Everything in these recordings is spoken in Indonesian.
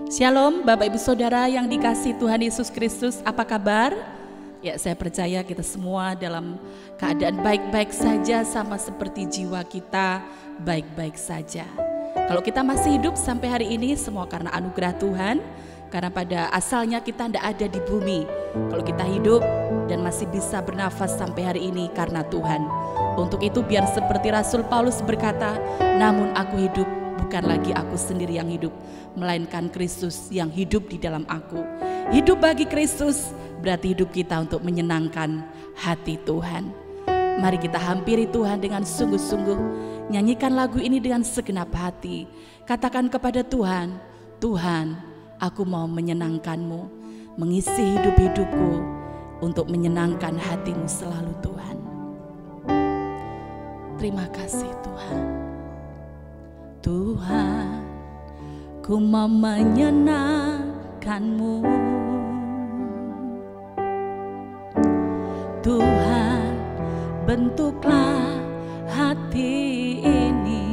Shalom Bapak Ibu Saudara yang dikasihi Tuhan Yesus Kristus, apa kabar? Ya, saya percaya kita semua dalam keadaan baik-baik saja, sama seperti jiwa kita baik-baik saja. Kalau kita masih hidup sampai hari ini, semua karena anugerah Tuhan. Karena pada asalnya kita tidak ada di bumi. Kalau kita hidup dan masih bisa bernafas sampai hari ini karena Tuhan. Untuk itu biar seperti Rasul Paulus berkata, namun aku hidup, bukan lagi aku sendiri yang hidup, melainkan Kristus yang hidup di dalam aku. Hidup bagi Kristus berarti hidup kita untuk menyenangkan hati Tuhan. Mari kita hampiri Tuhan dengan sungguh-sungguh. Nyanyikan lagu ini dengan segenap hati. Katakan kepada Tuhan, Tuhan, aku mau menyenangkan-Mu, mengisi hidup-hidupku untuk menyenangkan hati-Mu selalu Tuhan. Terima kasih Tuhan. Tuhan, ku mau menyenangkan-Mu. Tuhan, bentuklah hati ini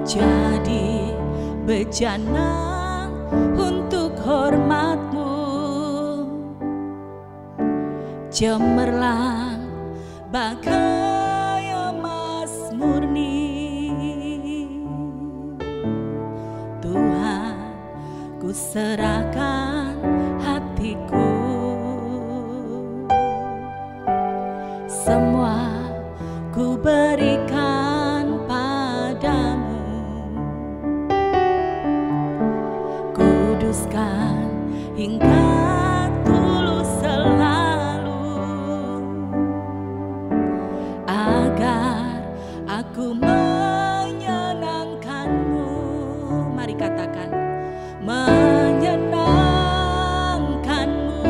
jadi bejana untuk hormat-Mu, cemerlang bagai emas murni. Tuhan, ku serahkan hatiku, semua ku berikan padamu. Kuduskan hingga tulus selalu, agar aku menyenangkan-Mu. Mari katakan, menyenangkan-Mu,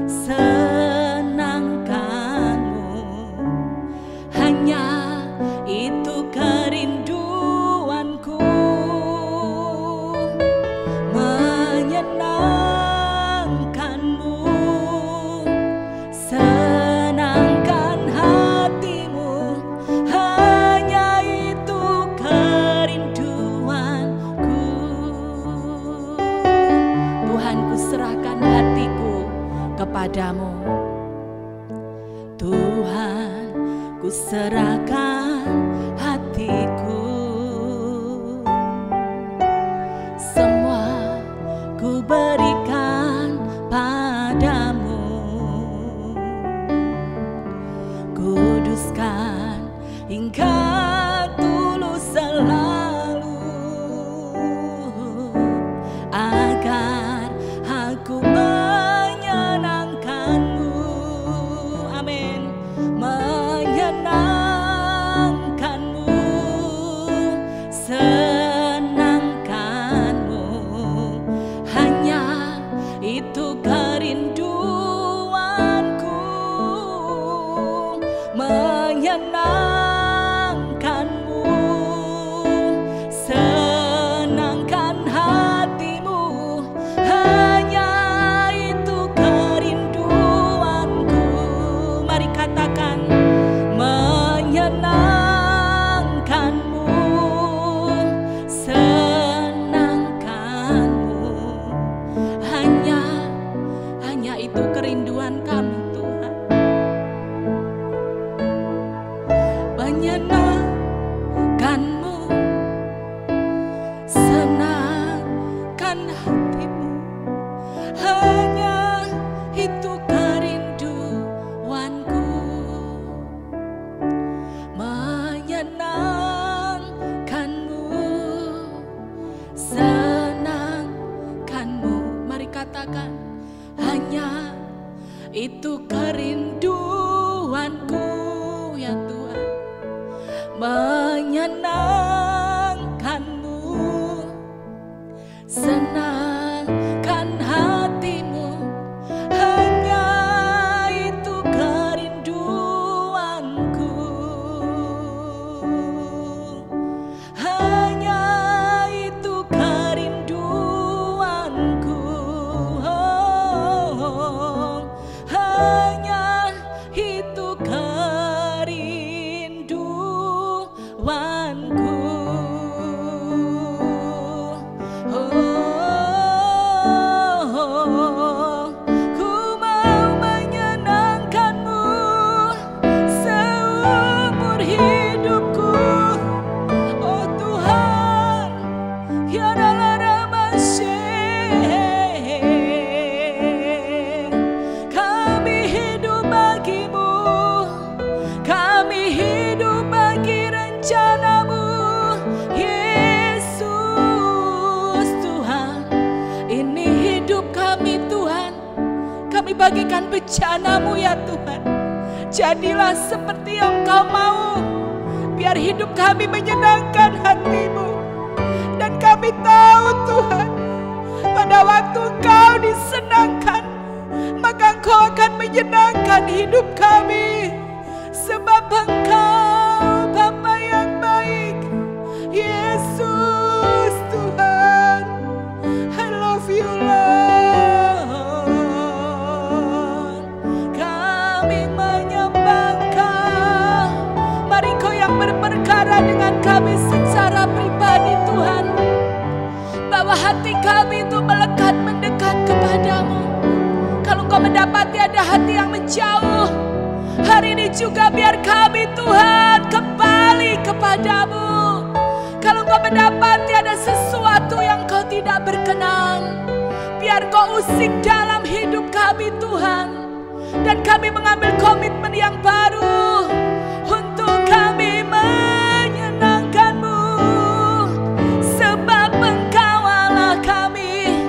senangkan-Mu, hanya itu kerinduanku. Menyenangkan-Mu, senangkan hatimu, hanya itu kerinduanku. Tuhan, ku serahkan hatiku kepadamu. Tuhan, ku serahkan hatiku, semua ku berikan padamu. Kuduskan hingga tulus selalu, agar aku menyenangkan-Mu. Amin. Menyenangkan-Mu, senangkan-Mu, hanya itu kerinduanku. Menyenangkan-Mu, senangkan hatimu, hanya itu kerinduanku. Mari katakan, menyenangkan-Mu, senangkan-Mu, hanya itu kerinduan kami Tuhan. Menyenangkan-Mu, senangkan hatimu, hanya itu kerinduanku. Menyenangkan-Mu, senangkan-Mu, mari katakan, hanya itu kerinduanku ya Tuhan. Menyenangkan-Mu, senangkan hatimu, hanya itu kerinduanku. Hanya itu kerinduanku. Hanya itu kerinduanku. bagikan bencana-Mu ya Tuhan. Jadilah seperti yang Kau mau. Biar hidup kami menyenangkan hati-Mu. Dan kami tahu Tuhan, pada waktu Engkau disenangkan, maka Engkau akan menyenangkan hidup kami. Sebab Engkau Bapa yang baik, Yesus Tuhan. I love you Lord. Kami menyembah Engkau. Mari Kau yang berperkara dengan kami secara pribadi Tuhan. Bahwa hati kami itu melekat mendekat kepadamu. Kalau Kau mendapati ada hati yang menjauh, hari ini juga biar kami Tuhan kembali kepadamu. Kalau Kau mendapati ada sesuatu yang Kau tidak berkenan, biar Kau usik dalam hidup kami Tuhan. Dan kami mengambil komitmen yang baru untuk kami menyenangkan-Mu. Sebab Engkau Allah kami,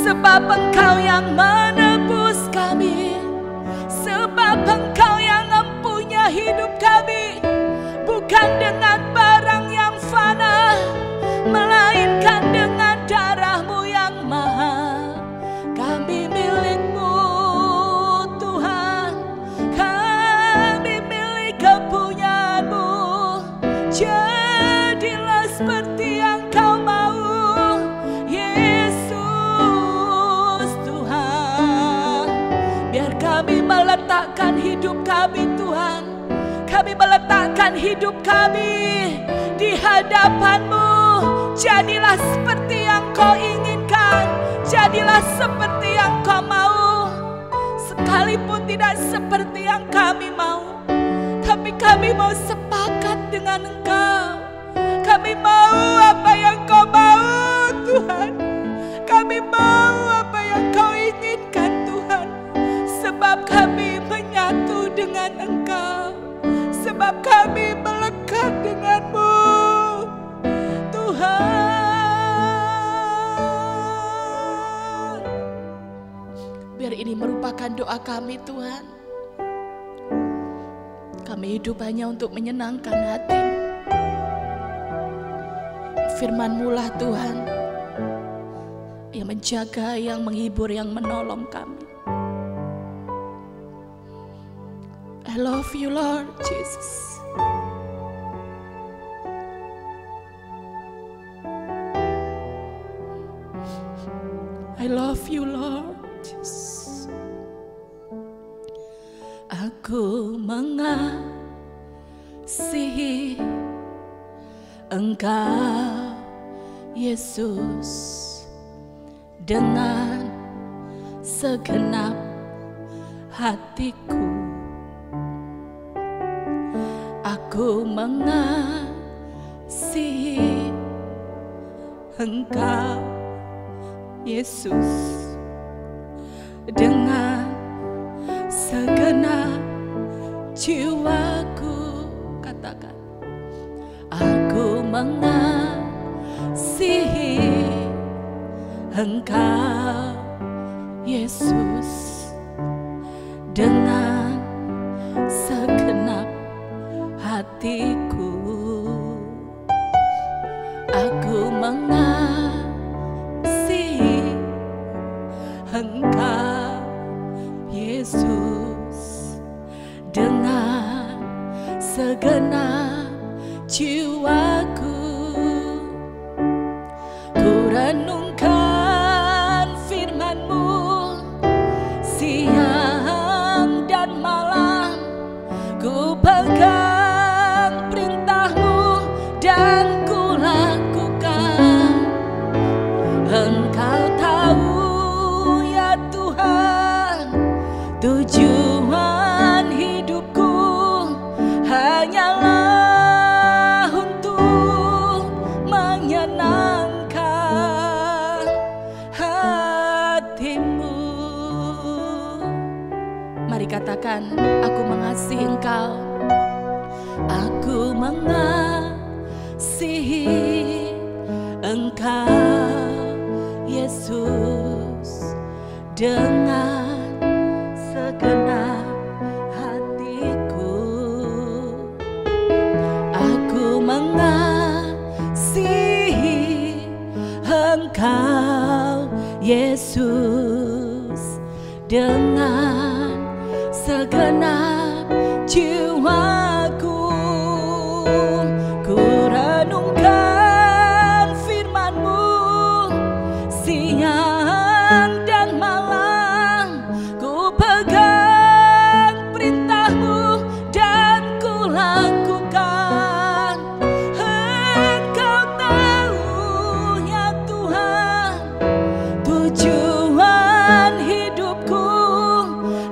sebab Engkau yang menebus kami, sebab Engkau yang mempunyai hidup kami. Bukan dengan barang yang fana, melainkan dengan darah-Mu yang mahal. Kami milik-Mu Tuhan, kami milik kepunyaan-Mu. Jadilah seperti yang Kau mau, Yesus Tuhan. Biar kami meletakkan hidup kami Tuhan, kami meletakkan hidup kami di hadapan-Mu. Jadilah seperti yang Kau inginkan, jadilah seperti yang Kau mau. Sekalipun tidak seperti yang kami mau, tapi kami mau sepakat dengan Engkau. Kami mau apa yang Kau mau Tuhan. Kami mau apa yang Kau inginkan Tuhan. Sebab kami menyatu dengan Engkau, sebab kami melekat dengan-Mu Tuhan. Biar ini merupakan doa kami Tuhan. Kami hidup hanya untuk menyenangkan hati-Mu. Firman-Mu lah Tuhan yang menjaga, yang menghibur, yang menolong kami. I love you Lord Jesus. I love you Lord Jesus. Aku mengasihi Engkau Yesus dengan segenap hatiku. Aku mengasihi Engkau Yesus dengan segenap jiwaku. Katakan, aku mengasihi Engkau Yesus dengan segenap hatiku. Aku mengasihi Engkau Yesus dengan segenap jiwaku. Ku renungkan firman-Mu siang dan malam. Ku pegang perintah-Mu dan ku lakukan. Engkau tahu ya Tuhan, tujuan hidupku hanyalah untuk menyenangkan hati-Mu. Mari katakan, aku mengasihi Engkau. Aku mengasihi Engkau Yesus dengan Yesus, dengan segenap jiwaku ku renungkan firman-Mu siang dan malam, ku pegang perintah-Mu dan ku lakukan. Engkau tahu ya Tuhan, tujuan hidupku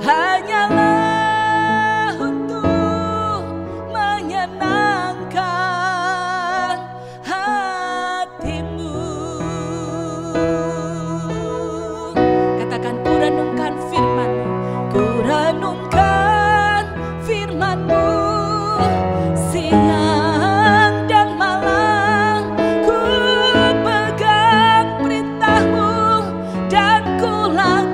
hanyalah untuk menyenangkan hati-Mu. Katakan, ku renungkan firman-Mu, ku renungkan firman-Mu siang dan malam, ku pegang perintah-Mu dan ku lakukan.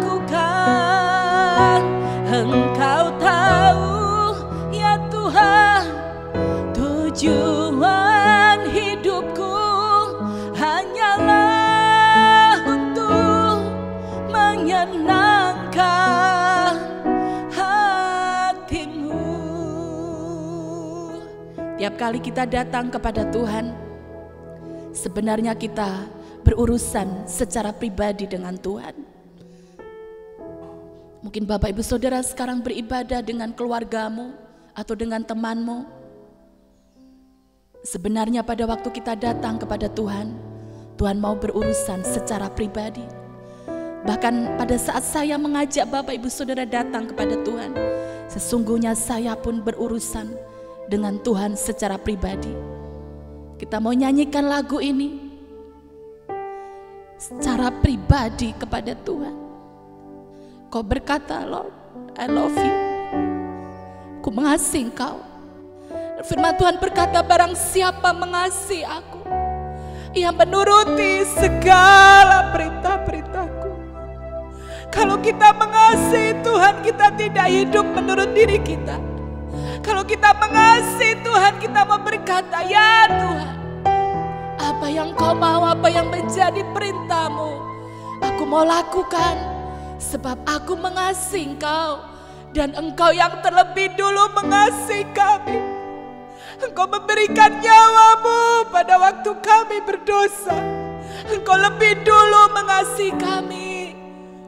Engkau tahu ya Tuhan, tujuan hidupku hanyalah untuk menyenangkan hati-Mu. Tiap kali kita datang kepada Tuhan, sebenarnya kita berurusan secara pribadi dengan Tuhan. Mungkin Bapak Ibu Saudara sekarang beribadah dengan keluargamu atau dengan temanmu. Sebenarnya pada waktu kita datang kepada Tuhan, Tuhan mau berurusan secara pribadi. Bahkan pada saat saya mengajak Bapak Ibu Saudara datang kepada Tuhan, sesungguhnya saya pun berurusan dengan Tuhan secara pribadi. Kita mau nyanyikan lagu ini secara pribadi kepada Tuhan. Kau berkata, Lord, I love you. Ku mengasihi Engkau. Firman Tuhan berkata, barang siapa mengasihi aku, ia menuruti segala perintah-perintahku. Kalau kita mengasihi Tuhan, kita tidak hidup menurut diri kita. Kalau kita mengasihi Tuhan, kita mau berkata, ya Tuhan, apa yang Kau mau, apa yang menjadi perintah-Mu, aku mau lakukan. Sebab aku mengasihi Engkau, dan Engkau yang terlebih dulu mengasihi kami. Engkau memberikan nyawa-Mu pada waktu kami berdosa. Engkau lebih dulu mengasihi kami.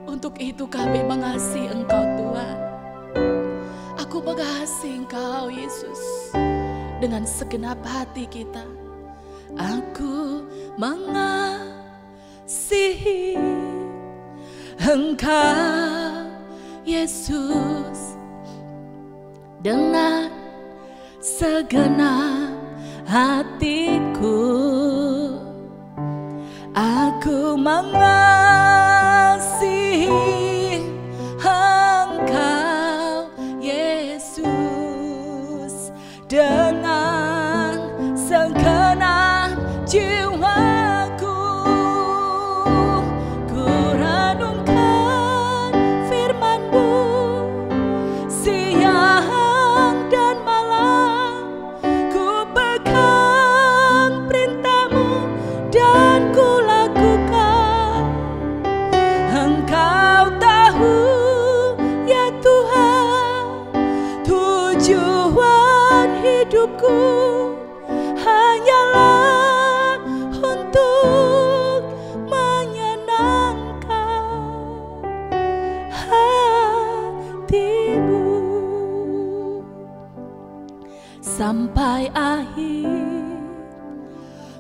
Untuk itu kami mengasihi Engkau Tuhan. Aku mengasihi Engkau Yesus dengan segenap hati kita. Aku mengasihi Engkau Yesus dengan segenap hatiku. Aku mengasihi Engkau Yesus dengan segenap jiwaku. Ku renungkan firman-Mu siang dan malam, ku pegang perintah-Mu dan ku lakukan. Engkau tahu ya Tuhan, tujuan hidupku hanyalah untuk menyenangkan hati-Mu. Sampai akhir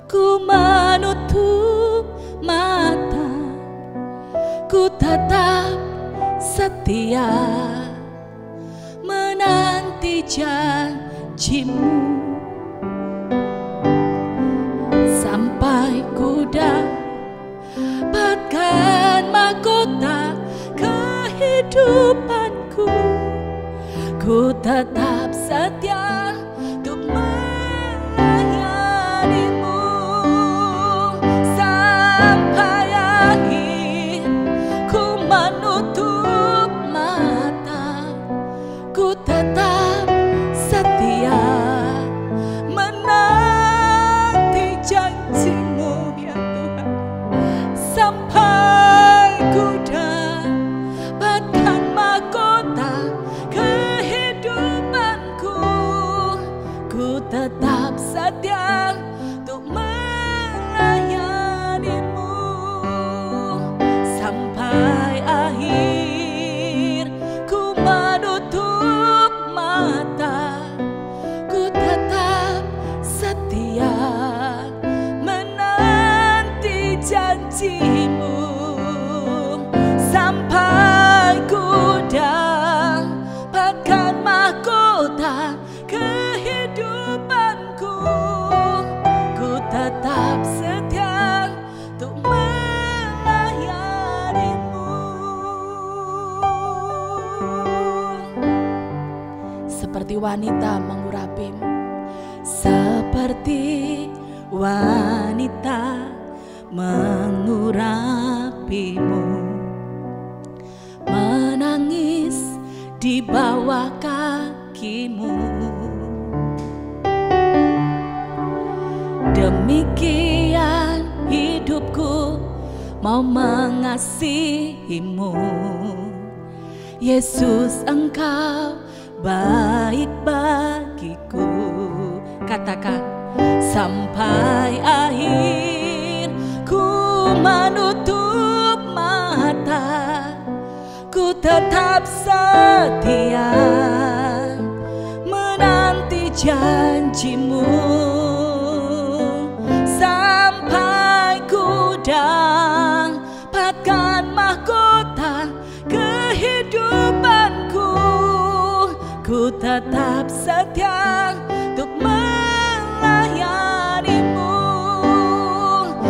ku menutup mata, ku tetap setia menanti janji-Mu. Sampai ku dapatkan mahkota kehidupanku, ku tetap setia untuk melayani-Mu. Sampai akhir ku menutup mata, ku tetap setia menanti janji-Mu ya Tuhan. Sampai wanita mengurapimu, seperti wanita mengurapimu, menangis di bawah kakimu. Demikian hidupku mau mengasihimu, Yesus, engkau baik bagiku. Katakan, sampai akhir ku menutup mata, ku tetap setia menanti janjimu, sampai ku dapatkan mahkota kehidupanku. Ku tetap setia untuk melayanimu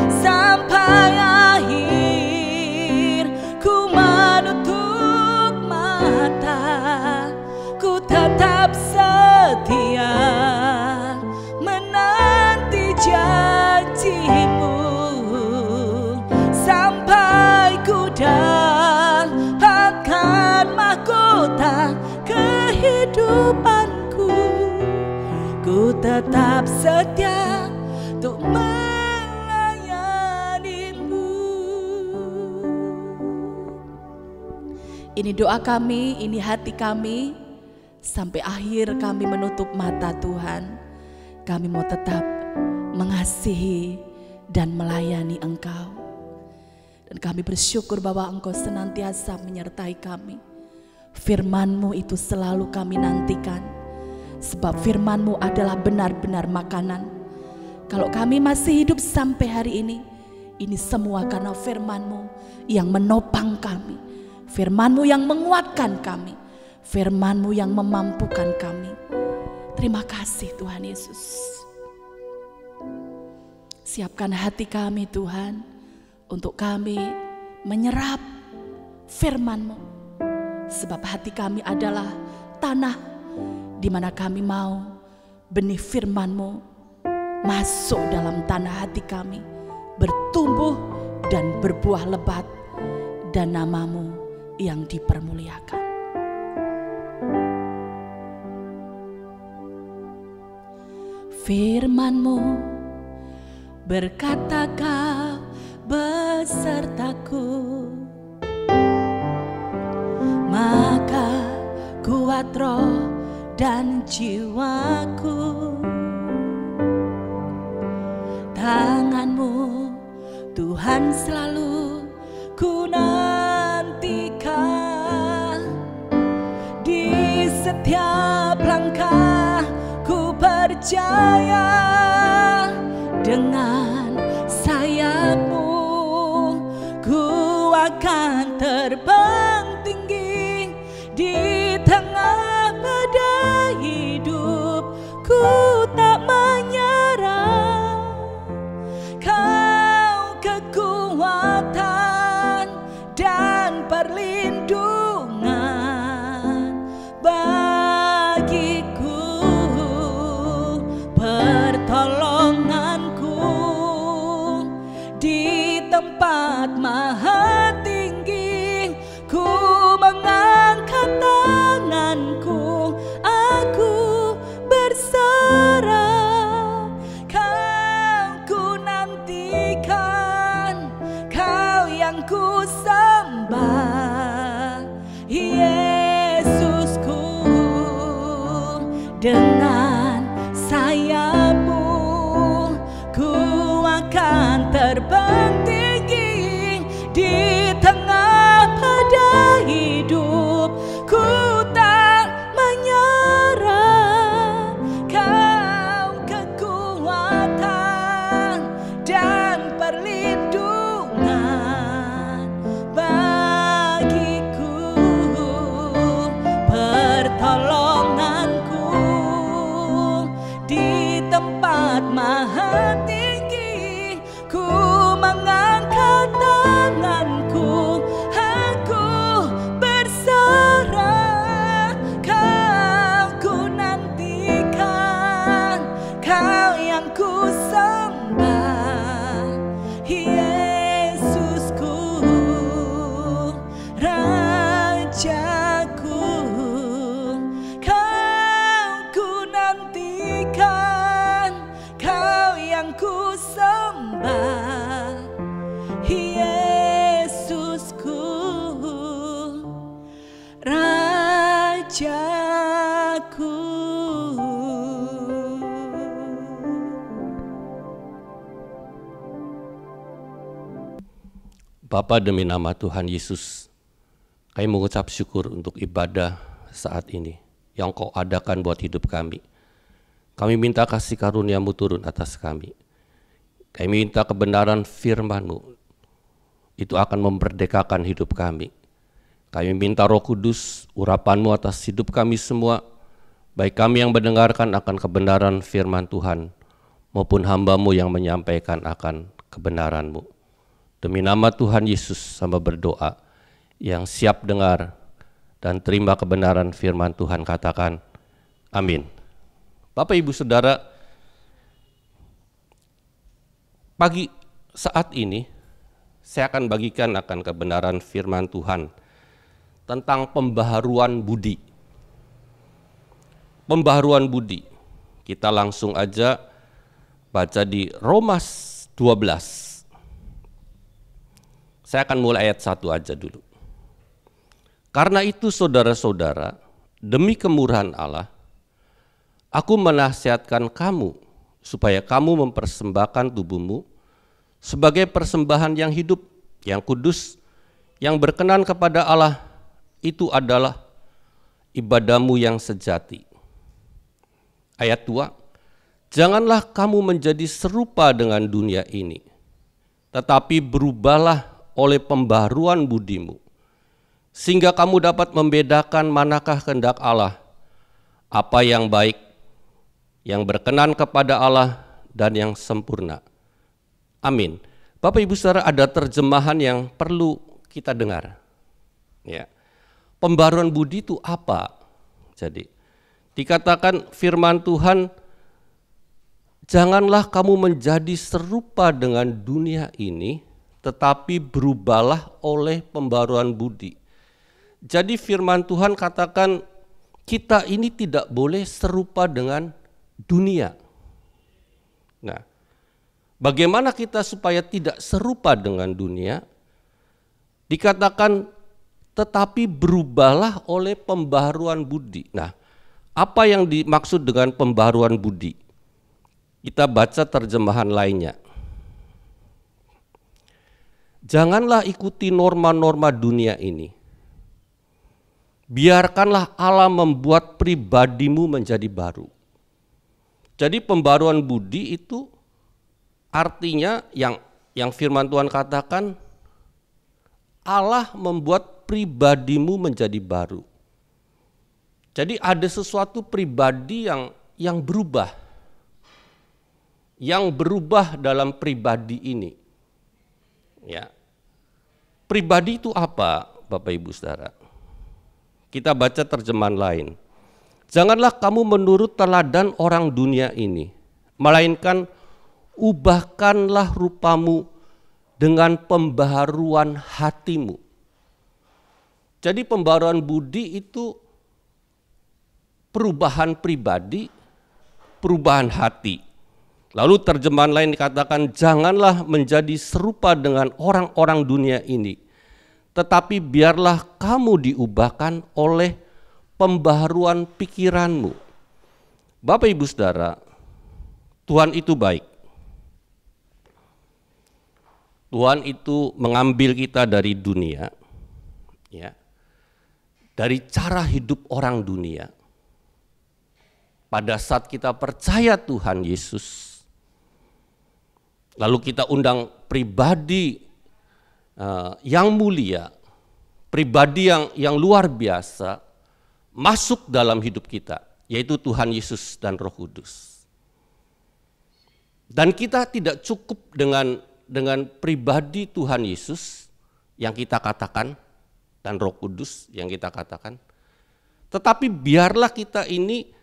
sampai akhir. Ku menutup mata, ku tetap setia menanti janjimu, sampai ku dapatkan mahkota kehidupanku. Ku tetap setia untuk melayanimu. Ini doa kami, ini hati kami. Sampai akhir kami menutup mata, Tuhan, kami mau tetap mengasihi dan melayani Engkau. Dan kami bersyukur bahwa Engkau senantiasa menyertai kami. Firman-Mu itu selalu kami nantikan, sebab firman-Mu adalah benar-benar makanan. Kalau kami masih hidup sampai hari ini semua karena firman-Mu yang menopang kami, firman-Mu yang menguatkan kami, firman-Mu yang memampukan kami. Terima kasih Tuhan Yesus. Siapkan hati kami Tuhan, untuk kami menyerap firman-Mu, sebab hati kami adalah tanah di mana kami mau benih firman-Mu masuk dalam tanah hati kami, bertumbuh dan berbuah lebat, dan nama-Mu yang dipermuliakan. Firman-Mu berkata, Kau besertaku, maka kuat roh dan jiwaku. Tangan-Mu Tuhan selalu ku nantikan, di setiap langkah ku percaya, dengan sayap-Mu ku akan terbang tinggi di tengah badai hidup. Ku tak menyerah, Kau kekuatan dan perlindungan bagiku, pertolonganku di tempat maha tinggi. Ku mengangkat tanganku, aku berserah. Kau ku nantikan, Kau yang ku sembah, Yesusku. Dengan sayap-Mu ku akan terbang tinggi di tengah badai hidup. Ku tak menyerah, Kau kekuatan dan perlindungan bagiku, pertolonganku Rajaku. Bapa, demi nama Tuhan Yesus, kami mengucap syukur untuk ibadah saat ini yang Kau adakan buat hidup kami. Kami minta kasih karunia-Mu turun atas kami. Kami minta kebenaran firman-Mu, itu akan memerdekakan hidup kami. Kami minta Roh Kudus, urapan-Mu atas hidup kami semua, baik kami yang mendengarkan akan kebenaran firman Tuhan, maupun hamba-Mu yang menyampaikan akan kebenaran-Mu. Demi nama Tuhan Yesus hamba berdoa, yang siap dengar dan terima kebenaran firman Tuhan katakan, amin. Bapak Ibu Saudara, pagi saat ini saya akan bagikan akan kebenaran firman Tuhan tentang pembaharuan budi. Pembaharuan budi, kita langsung aja baca di Roma 12. Saya akan mulai ayat 1 aja dulu. Karena itu saudara-saudara, demi kemurahan Allah, aku menasihatkan kamu supaya kamu mempersembahkan tubuhmu sebagai persembahan yang hidup, yang kudus, yang berkenan kepada Allah, itu adalah ibadahmu yang sejati. Ayat 2, janganlah kamu menjadi serupa dengan dunia ini, tetapi berubahlah oleh pembaharuan budimu, sehingga kamu dapat membedakan manakah kehendak Allah, apa yang baik, yang berkenan kepada Allah, dan yang sempurna. Amin. Bapak Ibu Saudara, ada terjemahan yang perlu kita dengar. Ya. Pembaharuan budi itu apa? Jadi, dikatakan firman Tuhan, janganlah kamu menjadi serupa dengan dunia ini, tetapi berubahlah oleh pembaharuan budi. Jadi firman Tuhan katakan kita ini tidak boleh serupa dengan dunia. Nah, bagaimana kita supaya tidak serupa dengan dunia? Dikatakan tetapi berubahlah oleh pembaharuan budi. Nah, apa yang dimaksud dengan pembaharuan budi? Kita baca terjemahan lainnya. Janganlah ikuti norma-norma dunia ini. Biarkanlah Allah membuat pribadimu menjadi baru. Jadi pembaruan budi itu artinya yang firman Tuhan katakan, Allah membuat pribadimu menjadi baru. Jadi ada sesuatu pribadi yang berubah. Yang berubah dalam pribadi ini. Ya. Pribadi itu apa, Bapak Ibu Saudara? Kita baca terjemahan lain. Janganlah kamu menurut teladan orang dunia ini, melainkan ubahkanlah rupamu dengan pembaharuan hatimu. Jadi pembaharuan budi itu perubahan pribadi, perubahan hati. Lalu terjemahan lain dikatakan, janganlah menjadi serupa dengan orang-orang dunia ini, tetapi biarlah kamu diubahkan oleh pembaharuan pikiranmu. Bapak Ibu Saudara, Tuhan itu baik. Tuhan itu mengambil kita dari dunia, ya, dari cara hidup orang dunia. Pada saat kita percaya Tuhan Yesus, lalu kita undang pribadi yang mulia, pribadi yang luar biasa masuk dalam hidup kita, yaitu Tuhan Yesus dan Roh Kudus. Dan kita tidak cukup dengan pribadi Tuhan Yesus yang kita katakan dan Roh Kudus yang kita katakan, tetapi biarlah kita ini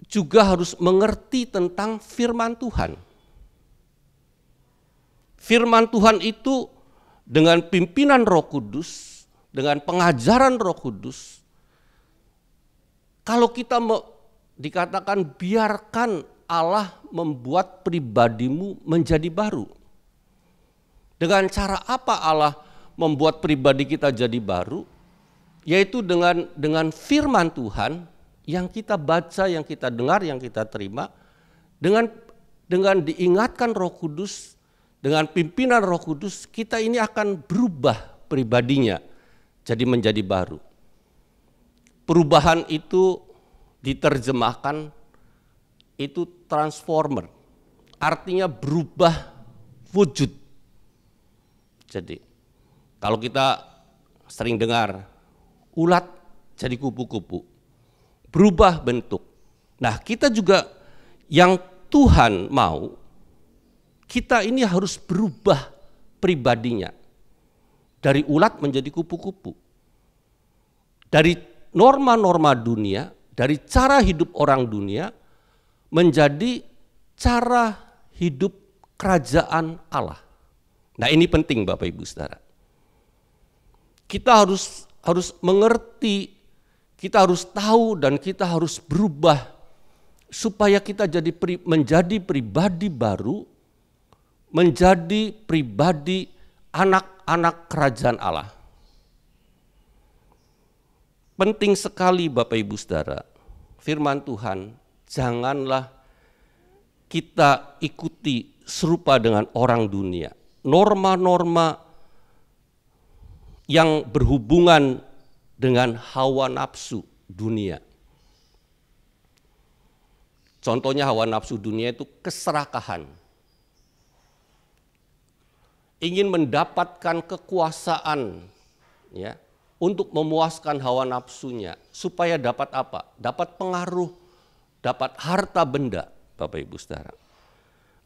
juga harus mengerti tentang firman Tuhan. Firman Tuhan itu dengan pimpinan Roh Kudus, dengan pengajaran Roh Kudus, kalau kita dikatakan biarkan Allah membuat pribadimu menjadi baru. Dengan cara apa Allah membuat pribadi kita jadi baru? yaitu dengan firman Tuhan yang kita baca, yang kita dengar, yang kita terima, dengan diingatkan Roh Kudus, dengan pimpinan Roh Kudus, kita ini akan berubah pribadinya jadi menjadi baru. Perubahan itu diterjemahkan itu transformer, artinya berubah wujud. Jadi kalau kita sering dengar ulat jadi kupu-kupu, berubah bentuk. Nah, kita juga yang Tuhan mau, kita ini harus berubah pribadinya. Dari ulat menjadi kupu-kupu. Dari norma-norma dunia, dari cara hidup orang dunia, menjadi cara hidup kerajaan Allah. Nah, ini penting Bapak Ibu Saudara. Kita harus mengerti, kita harus tahu, dan kita harus berubah supaya kita menjadi pribadi baru, menjadi pribadi anak-anak kerajaan Allah. Penting sekali Bapak Ibu Saudara, firman Tuhan, janganlah kita ikuti serupa dengan orang dunia. Norma-norma yang berhubungan dengan hawa nafsu dunia. Contohnya hawa nafsu dunia itu keserakahan. Ingin mendapatkan kekuasaan ya, untuk memuaskan hawa nafsunya. Supaya dapat apa? Dapat pengaruh, dapat harta benda, Bapak Ibu Saudara.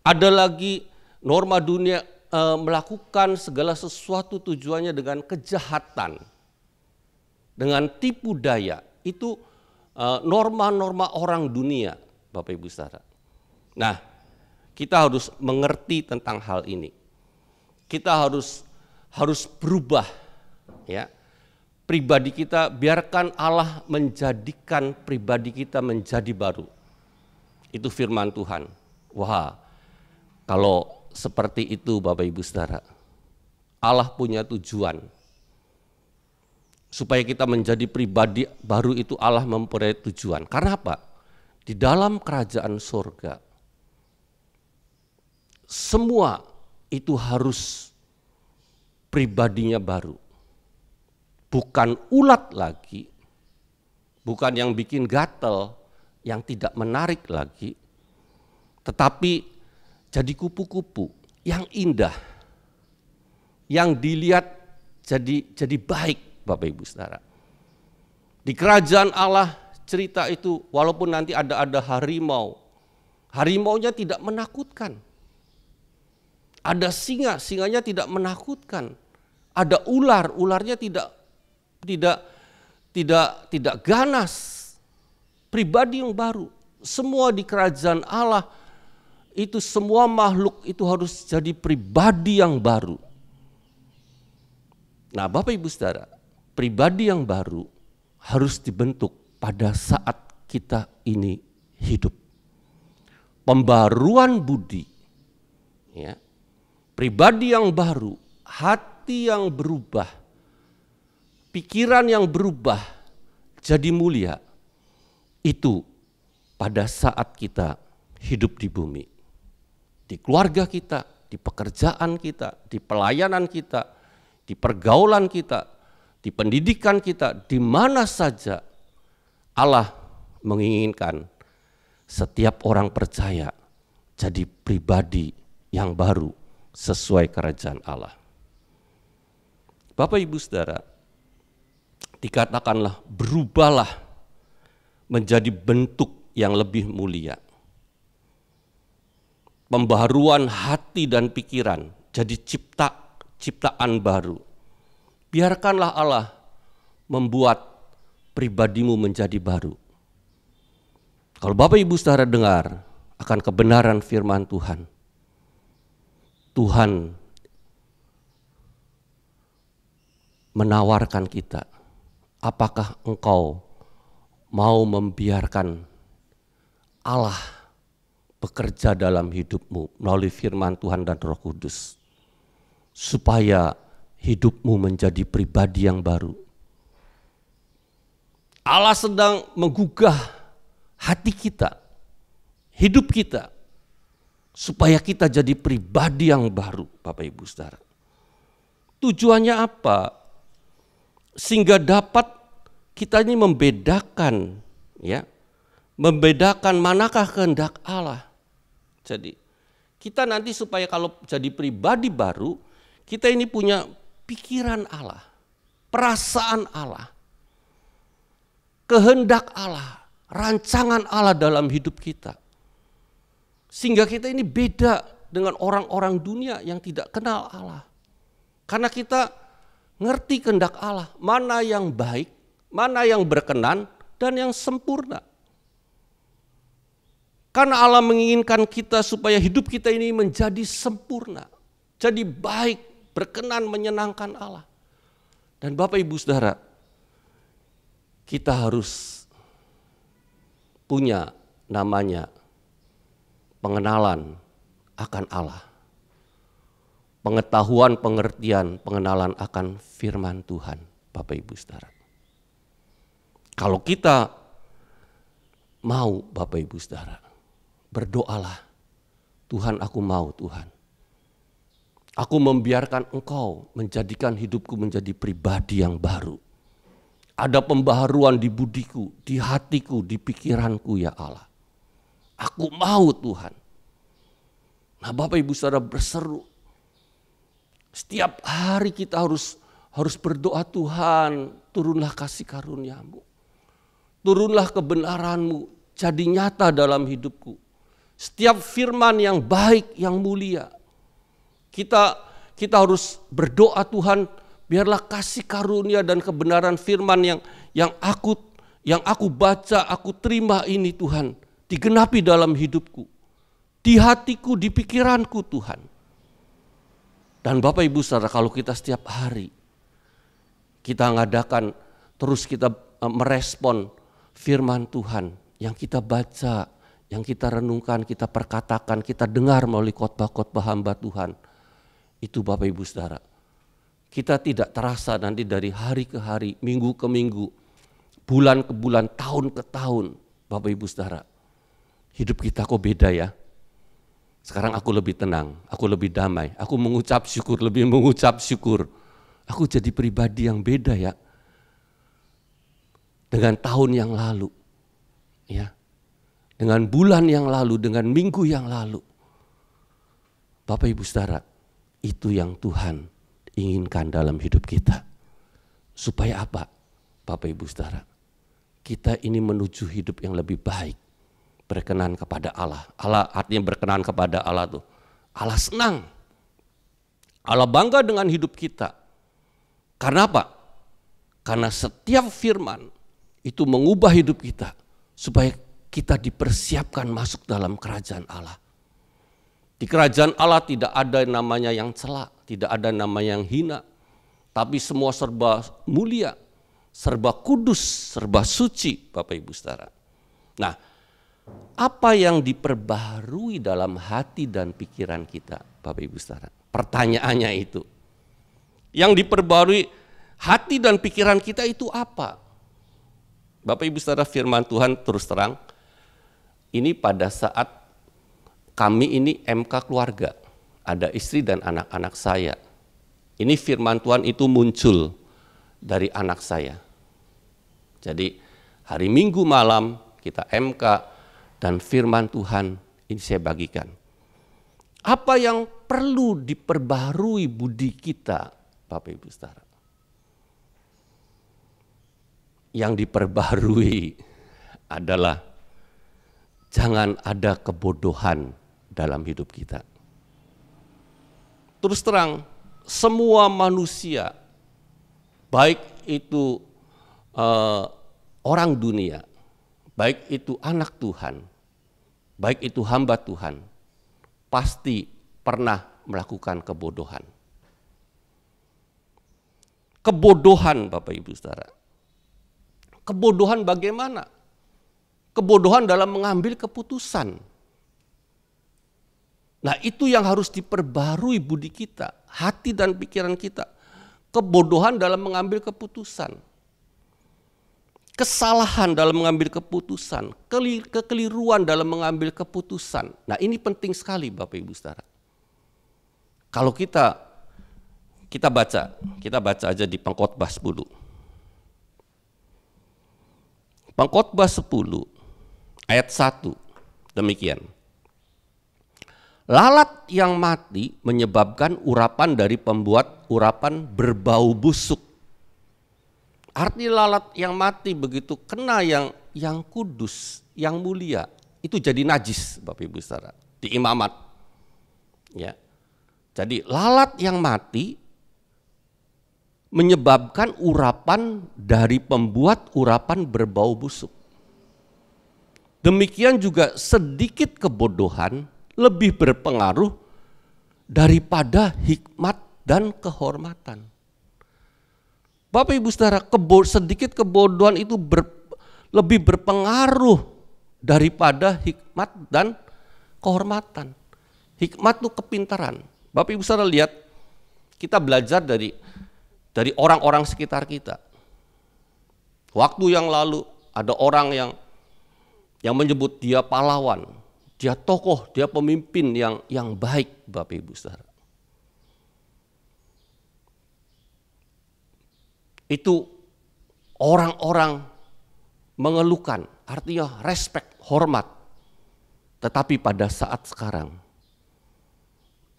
Ada lagi norma dunia melakukan segala sesuatu tujuannya dengan kejahatan, dengan tipu daya. Itu norma-norma orang dunia, Bapak Ibu Saudara. Nah, kita harus mengerti tentang hal ini. Kita harus berubah ya. Pribadi kita, biarkan Allah menjadikan pribadi kita menjadi baru. Itu firman Tuhan. Wah, kalau seperti itu Bapak Ibu Saudara, Allah punya tujuan. Supaya kita menjadi pribadi baru itu Allah mempunyai tujuan. Karena apa? Di dalam kerajaan surga, semua itu harus pribadinya baru. Bukan ulat lagi, bukan yang bikin gatel, yang tidak menarik lagi, tetapi jadi kupu-kupu yang indah, yang dilihat jadi baik Bapak Ibu Saudara. Di kerajaan Allah cerita itu walaupun nanti ada harimau, harimaunya tidak menakutkan. Ada singa, singanya tidak menakutkan. Ada ular, ularnya tidak ganas. Pribadi yang baru. Semua di kerajaan Allah itu semua makhluk itu harus jadi pribadi yang baru. Nah, Bapak Ibu Saudara, pribadi yang baru harus dibentuk pada saat kita ini hidup. Pembaruan budi, ya, pribadi yang baru, hati yang berubah, pikiran yang berubah jadi mulia, itu pada saat kita hidup di bumi. Di keluarga kita, di pekerjaan kita, di pelayanan kita, di pergaulan kita, di pendidikan kita, di mana saja Allah menginginkan setiap orang percaya jadi pribadi yang baru sesuai kerajaan Allah. Bapak Ibu Saudara, dikatakanlah berubahlah menjadi bentuk yang lebih mulia. Pembaharuan hati dan pikiran jadi ciptaan baru. Biarkanlah Allah membuat pribadimu menjadi baru. Kalau Bapak Ibu Saudara dengar akan kebenaran firman Tuhan, Tuhan menawarkan kita, apakah engkau mau membiarkan Allah bekerja dalam hidupmu melalui firman Tuhan dan Roh Kudus, supaya hidupmu menjadi pribadi yang baru. Allah sedang menggugah hati kita, hidup kita, supaya kita jadi pribadi yang baru, Bapak Ibu Saudara. Tujuannya apa? Sehingga dapat kita ini membedakan, ya, membedakan manakah kehendak Allah. Jadi kita nanti supaya kalau jadi pribadi baru, kita ini punya pikiran Allah, perasaan Allah, kehendak Allah, rancangan Allah dalam hidup kita. Sehingga kita ini beda dengan orang-orang dunia yang tidak kenal Allah. Karena kita ngerti kehendak Allah, mana yang baik, mana yang berkenan, dan yang sempurna. Karena Allah menginginkan kita supaya hidup kita ini menjadi sempurna, jadi baik, berkenan, menyenangkan Allah. Dan Bapak Ibu Saudara, kita harus punya namanya pengenalan akan Allah. Pengetahuan, pengertian, pengenalan akan firman Tuhan, Bapak Ibu Saudara. Kalau kita mau, Bapak Ibu Saudara, berdoalah, Tuhan aku mau Tuhan. Aku membiarkan Engkau menjadikan hidupku menjadi pribadi yang baru. Ada pembaharuan di budiku, di hatiku, di pikiranku ya Allah. Aku mau Tuhan. Nah Bapak Ibu Saudara berseru. Setiap hari kita harus berdoa, Tuhan turunlah kasih karunia-Mu. Turunlah kebenaran-Mu jadi nyata dalam hidupku. Setiap firman yang baik, yang mulia. Kita harus berdoa, Tuhan, biarlah kasih karunia dan kebenaran firman yang aku baca, aku terima ini Tuhan, digenapi dalam hidupku, di hatiku, di pikiranku Tuhan. Dan Bapak Ibu Saudara, kalau kita setiap hari kita ngadakan, terus kita merespon firman Tuhan yang kita baca, yang kita renungkan, kita perkatakan, kita dengar melalui khotbah-khotbah hamba Tuhan. Itu Bapak Ibu Saudara, kita tidak terasa nanti dari hari ke hari, minggu ke minggu, bulan ke bulan, tahun ke tahun. Bapak Ibu Saudara, hidup kita kok beda ya. Sekarang aku lebih tenang, aku lebih damai, aku lebih mengucap syukur. Aku jadi pribadi yang beda ya. Dengan tahun yang lalu, ya, dengan bulan yang lalu, dengan minggu yang lalu. Bapak Ibu Saudara, itu yang Tuhan inginkan dalam hidup kita. Supaya apa? Bapak Ibu Saudara, kita ini menuju hidup yang lebih baik, berkenan kepada Allah. Allah artinya berkenan kepada Allah tuh. Allah senang. Allah bangga dengan hidup kita. Karena apa? Karena setiap firman itu mengubah hidup kita supaya kita dipersiapkan masuk dalam kerajaan Allah. Di kerajaan Allah tidak ada namanya yang celak, tidak ada nama yang hina, tapi semua serba mulia, serba kudus, serba suci, Bapak Ibu Saudara. Nah, apa yang diperbaharui dalam hati dan pikiran kita, Bapak Ibu Saudara? Pertanyaannya itu. Yang diperbaharui hati dan pikiran kita itu apa? Bapak Ibu Saudara, firman Tuhan terus terang, ini pada saat kami ini MK keluarga, ada istri dan anak-anak saya. Ini firman Tuhan itu muncul dari anak saya. Jadi hari Minggu malam kita MK dan firman Tuhan ini saya bagikan. Apa yang perlu diperbaharui budi kita, Bapak Ibu Saudara? Yang diperbaharui adalah jangan ada kebodohan dalam hidup kita. Terus terang, semua manusia, baik itu orang dunia, baik itu anak Tuhan, baik itu hamba Tuhan, pasti pernah melakukan kebodohan. Kebodohan Bapak Ibu Saudara. Kebodohan bagaimana? Kebodohan dalam mengambil keputusan. Nah itu yang harus diperbarui budi kita, hati dan pikiran kita. Kebodohan dalam mengambil keputusan. kesalahan dalam mengambil keputusan, kekeliruan dalam mengambil keputusan. Nah, ini penting sekali Bapak Ibu Saudara. Kalau kita baca aja di Pengkhotbah 10. Pengkhotbah 10 ayat 1 demikian. Lalat yang mati menyebabkan urapan dari pembuat urapan berbau busuk. Arti lalat yang mati begitu kena yang kudus, yang mulia, itu jadi najis Bapak Ibu Saudara di imamat. Ya. Jadi lalat yang mati menyebabkan urapan dari pembuat urapan berbau busuk. Demikian juga sedikit kebodohan lebih berpengaruh daripada hikmat dan kehormatan. Bapak Ibu Saudara, sedikit kebodohan itu lebih berpengaruh daripada hikmat dan kehormatan. Hikmat itu kepintaran. Bapak Ibu Saudara lihat, kita belajar dari orang-orang sekitar kita. Waktu yang lalu ada orang yang menyebut dia pahlawan, dia tokoh, dia pemimpin yang baik Bapak Ibu Saudara. Itu orang-orang mengeluhkan, artinya respect, hormat. Tetapi pada saat sekarang,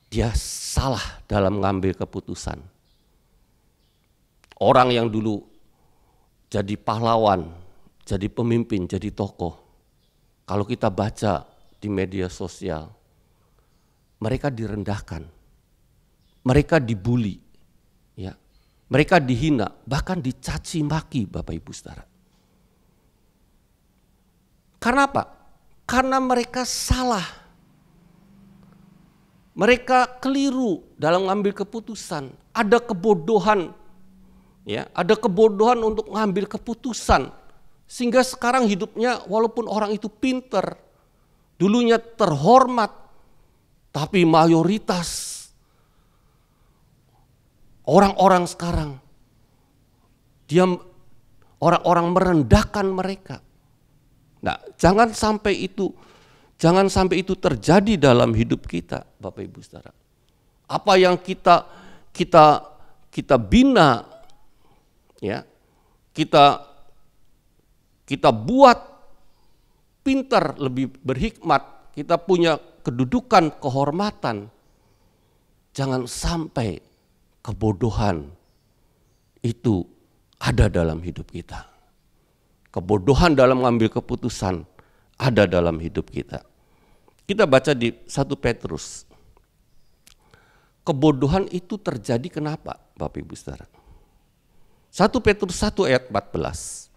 dia salah dalam mengambil keputusan. Orang yang dulu jadi pahlawan, jadi pemimpin, jadi tokoh. Kalau kita baca di media sosial, mereka direndahkan, mereka dibully, ya, mereka dihina, bahkan dicaci maki Bapak Ibu Saudara. Karena apa? Karena mereka salah. Mereka keliru dalam mengambil keputusan. Ada kebodohan, ya, ada kebodohan untuk mengambil keputusan. Sehingga sekarang hidupnya walaupun orang itu pinter, dulunya terhormat, tapi mayoritas orang-orang sekarang, orang-orang merendahkan mereka. Nah, jangan sampai itu terjadi dalam hidup kita, Bapak Ibu Saudara. Apa yang kita bina, ya, kita buat pintar, lebih berhikmat, kita punya kedudukan, kehormatan. Jangan sampai kebodohan itu ada dalam hidup kita. Kebodohan dalam mengambil keputusan ada dalam hidup kita. Kita baca di 1 Petrus. Kebodohan itu terjadi kenapa, Bapak Ibu Saudara? 1 Petrus 1 ayat 14.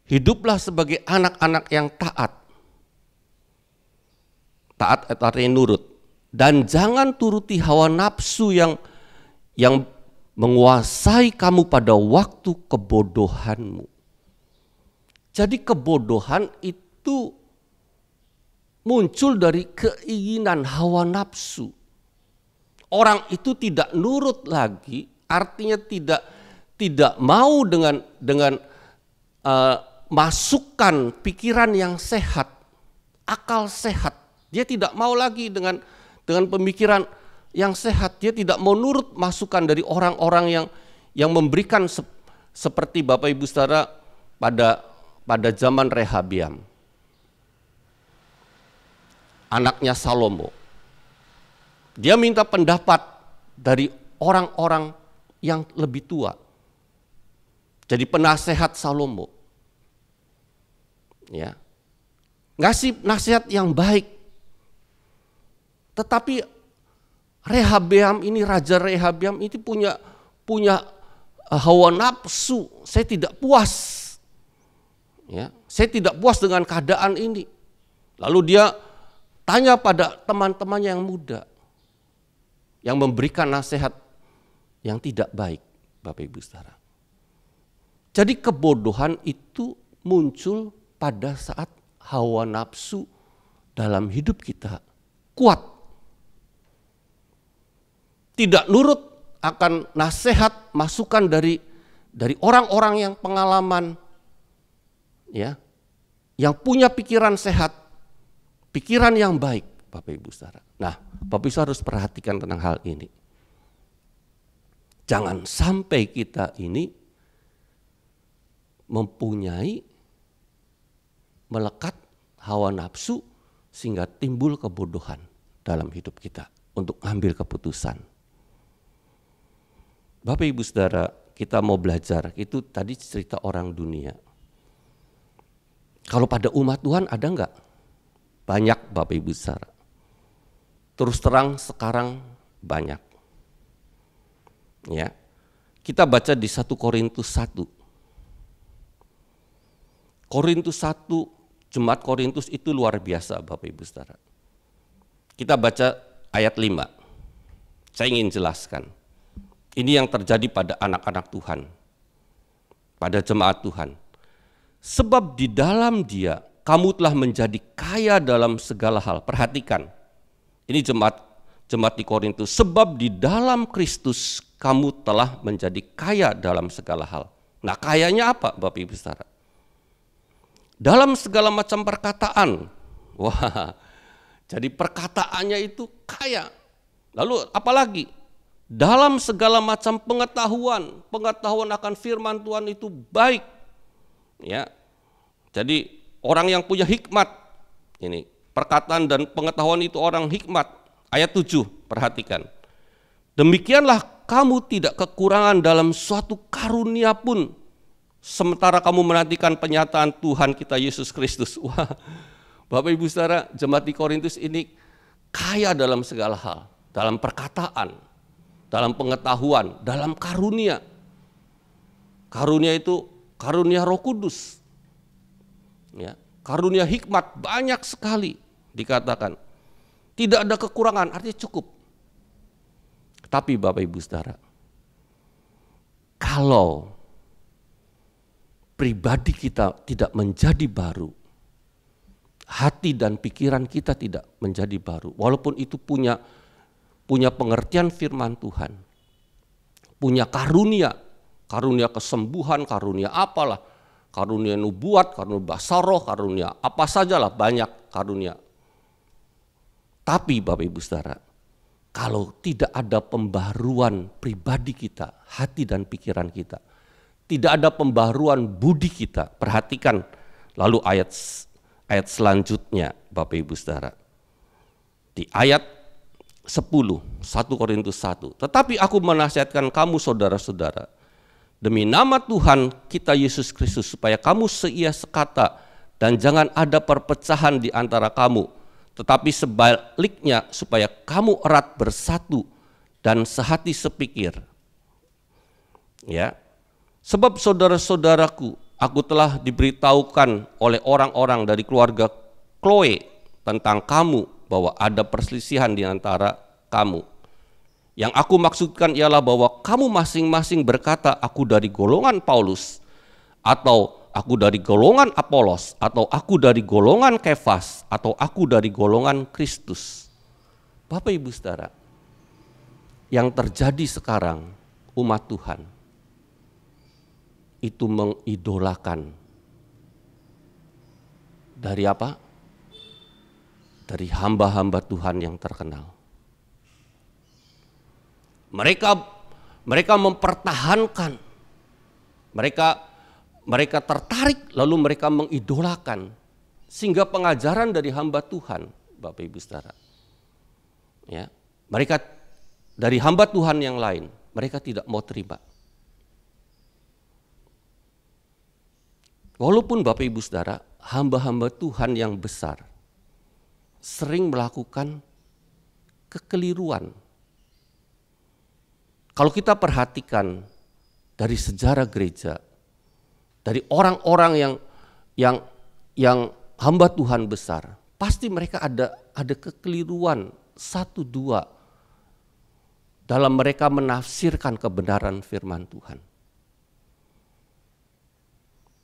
Hiduplah sebagai anak-anak yang taat. Taat artinya nurut. Dan jangan turuti hawa nafsu yang menguasai kamu pada waktu kebodohanmu. Jadi kebodohan itu muncul dari keinginan hawa nafsu. Orang itu tidak nurut lagi, artinya tidak mau dengan masukan pikiran yang sehat, akal sehat. Dia tidak mau lagi dengan pemikiran yang sehat. Dia tidak mau nurut masukan dari orang-orang yang memberikan seperti Bapak Ibu Saudara pada zaman Rehabiam, anaknya Salomo. Dia minta pendapat dari orang-orang yang lebih tua. Jadi penasehat Salomo. Ya. Ngasih nasihat yang baik. Tetapi Rehabiam ini, Raja Rehabiam ini punya hawa nafsu. Saya tidak puas. Ya, saya tidak puas dengan keadaan ini. Lalu dia tanya pada teman-temannya yang muda, yang memberikan nasihat yang tidak baik, Bapak Ibu Saudara. Jadi kebodohan itu muncul pada saat hawa nafsu dalam hidup kita kuat. Tidak nurut akan nasihat, masukan dari orang-orang yang pengalaman, ya, yang punya pikiran sehat, pikiran yang baik, Bapak Ibu Saudara. Nah, Bapak Ibu harus perhatikan tentang hal ini. Jangan sampai kita ini mempunyai melekat hawa nafsu sehingga timbul kebodohan dalam hidup kita untuk ambil keputusan. Bapak Ibu Saudara, kita mau belajar, itu tadi cerita orang dunia. Kalau pada umat Tuhan ada enggak? Banyak Bapak Ibu Saudara. Terus terang sekarang banyak. Ya. Kita baca di 1 Korintus 1. Korintus 1, jemaat Korintus itu luar biasa Bapak Ibu Saudara. Kita baca ayat 5. Saya ingin jelaskan. Ini yang terjadi pada anak-anak Tuhan. Pada jemaat Tuhan. Sebab di dalam Dia kamu telah menjadi kaya dalam segala hal. Perhatikan. Ini jemaat di Korintus. Sebab di dalam Kristus kamu telah menjadi kaya dalam segala hal. Nah, kayanya apa Bapak Ibu Saudara? Dalam segala macam perkataan. Wah, jadi perkataannya itu kaya. Lalu apalagi? Dalam segala macam pengetahuan akan firman Tuhan itu baik. Ya. Jadi orang yang punya hikmat, ini perkataan dan pengetahuan itu orang hikmat. Ayat 7, perhatikan. Demikianlah kamu tidak kekurangan dalam suatu karunia pun, sementara kamu menantikan penyataan Tuhan kita Yesus Kristus. Wah, Bapak Ibu Saudara, jemaat di Korintus ini kaya dalam segala hal, dalam perkataan, dalam pengetahuan, dalam karunia. Karunia itu karunia Roh Kudus. Ya, karunia hikmat banyak sekali dikatakan. Tidak ada kekurangan, artinya cukup. Tapi Bapak Ibu Saudara, kalau pribadi kita tidak menjadi baru, hati dan pikiran kita tidak menjadi baru, walaupun itu punya pengertian firman Tuhan, punya karunia kesembuhan, karunia apalah, karunia nubuat, karunia basaroh, karunia apa sajalah, banyak karunia. Tapi Bapak Ibu Saudara, kalau tidak ada pembaharuan pribadi kita, hati dan pikiran kita, tidak ada pembaharuan budi kita, perhatikan lalu ayat selanjutnya Bapak Ibu Saudara. Di ayat 10, 1 Korintus 1. Tetapi aku menasihatkan kamu saudara-saudara, demi nama Tuhan kita Yesus Kristus, supaya kamu seia sekata dan jangan ada perpecahan di antara kamu. Tetapi sebaliknya supaya kamu erat bersatu dan sehati sepikir. Ya. Sebab saudara-saudaraku, aku telah diberitahukan oleh orang-orang dari keluarga Chloe tentang kamu bahwa ada perselisihan di antara kamu. Yang aku maksudkan ialah bahwa kamu masing-masing berkata, aku dari golongan Paulus, atau aku dari golongan Apolos, atau aku dari golongan Kefas, atau aku dari golongan Kristus. Bapak Ibu Saudara, yang terjadi sekarang umat Tuhan itu mengidolakan dari apa? Dari hamba-hamba Tuhan yang terkenal. Mereka mempertahankan, mereka tertarik, lalu mereka mengidolakan, sehingga pengajaran dari hamba Tuhan, Bapak Ibu Saudara, ya, mereka dari hamba Tuhan yang lain, mereka tidak mau terima. Walaupun Bapak Ibu Saudara, hamba-hamba Tuhan yang besar sering melakukan kekeliruan. Kalau kita perhatikan dari sejarah gereja, dari orang-orang yang hamba Tuhan besar, pasti mereka ada kekeliruan 1-2 dalam mereka menafsirkan kebenaran firman Tuhan.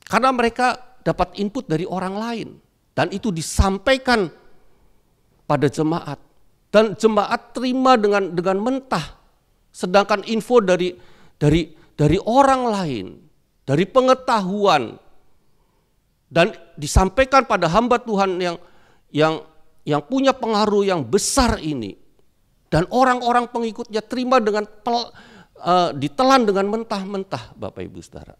Karena mereka dapat input dari orang lain dan itu disampaikan pada jemaat dan jemaat terima dengan mentah, sedangkan info dari orang lain, dari pengetahuan dan disampaikan pada hamba Tuhan yang punya pengaruh yang besar ini, dan orang-orang pengikutnya terima dengan ditelan dengan mentah-mentah, Bapak Ibu Saudara.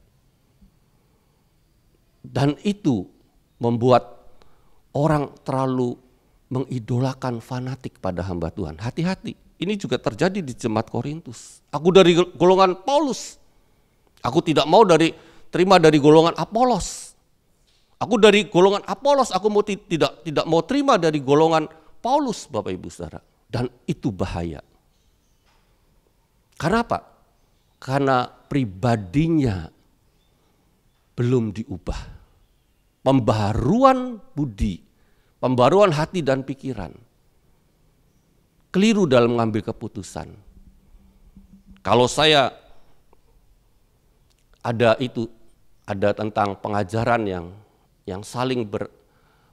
Dan itu membuat orang terlalu mengidolakan, fanatik pada hamba Tuhan. Hati-hati, ini juga terjadi di jemaat Korintus. Aku dari golongan Paulus, aku tidak mau terima dari golongan Apolos. Aku dari golongan Apolos, aku tidak mau terima dari golongan Paulus, Bapak Ibu Saudara. Dan itu bahaya. Karena apa? Karena pribadinya belum diubah. Pembaharuan budi, pembaharuan hati dan pikiran. Keliru dalam mengambil keputusan. Kalau saya ada tentang pengajaran yang saling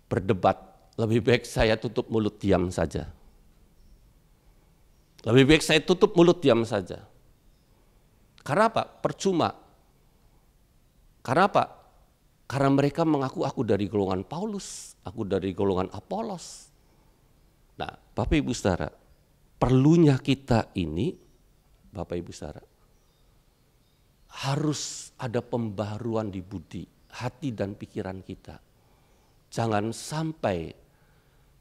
berdebat, lebih baik saya tutup mulut diam saja. Lebih baik saya tutup mulut diam saja. Karena apa? Percuma. Karena apa? Karena mereka mengaku aku dari golongan Paulus, aku dari golongan Apolos. Nah, Bapak Ibu Saudara, perlunya kita ini, Bapak Ibu Saudara, harus ada pembaharuan di budi, hati dan pikiran kita. Jangan sampai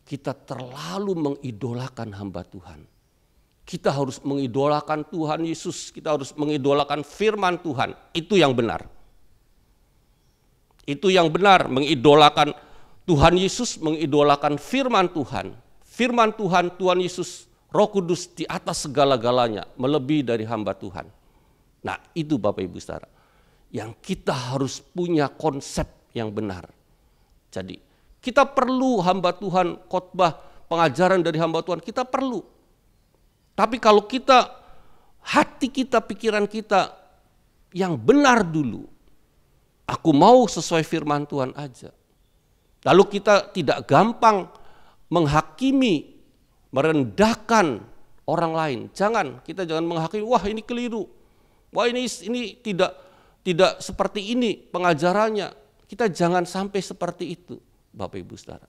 kita terlalu mengidolakan hamba Tuhan. Kita harus mengidolakan Tuhan Yesus, kita harus mengidolakan firman Tuhan. Itu yang benar. Itu yang benar, mengidolakan Tuhan Yesus, mengidolakan firman Tuhan. Firman Tuhan, Tuhan Yesus, Roh Kudus di atas segala-galanya, melebihi dari hamba Tuhan. Nah, itu Bapak Ibu Saudara, yang kita harus punya konsep yang benar. Jadi, kita perlu hamba Tuhan, khotbah, pengajaran dari hamba Tuhan, kita perlu. Tapi kalau hati kita, pikiran kita yang benar dulu, aku mau sesuai firman Tuhan aja. Lalu kita tidak gampang menghakimi, merendahkan orang lain. Kita jangan menghakimi, wah ini keliru. Wah ini tidak seperti ini pengajarannya. Kita jangan sampai seperti itu, Bapak Ibu Saudara.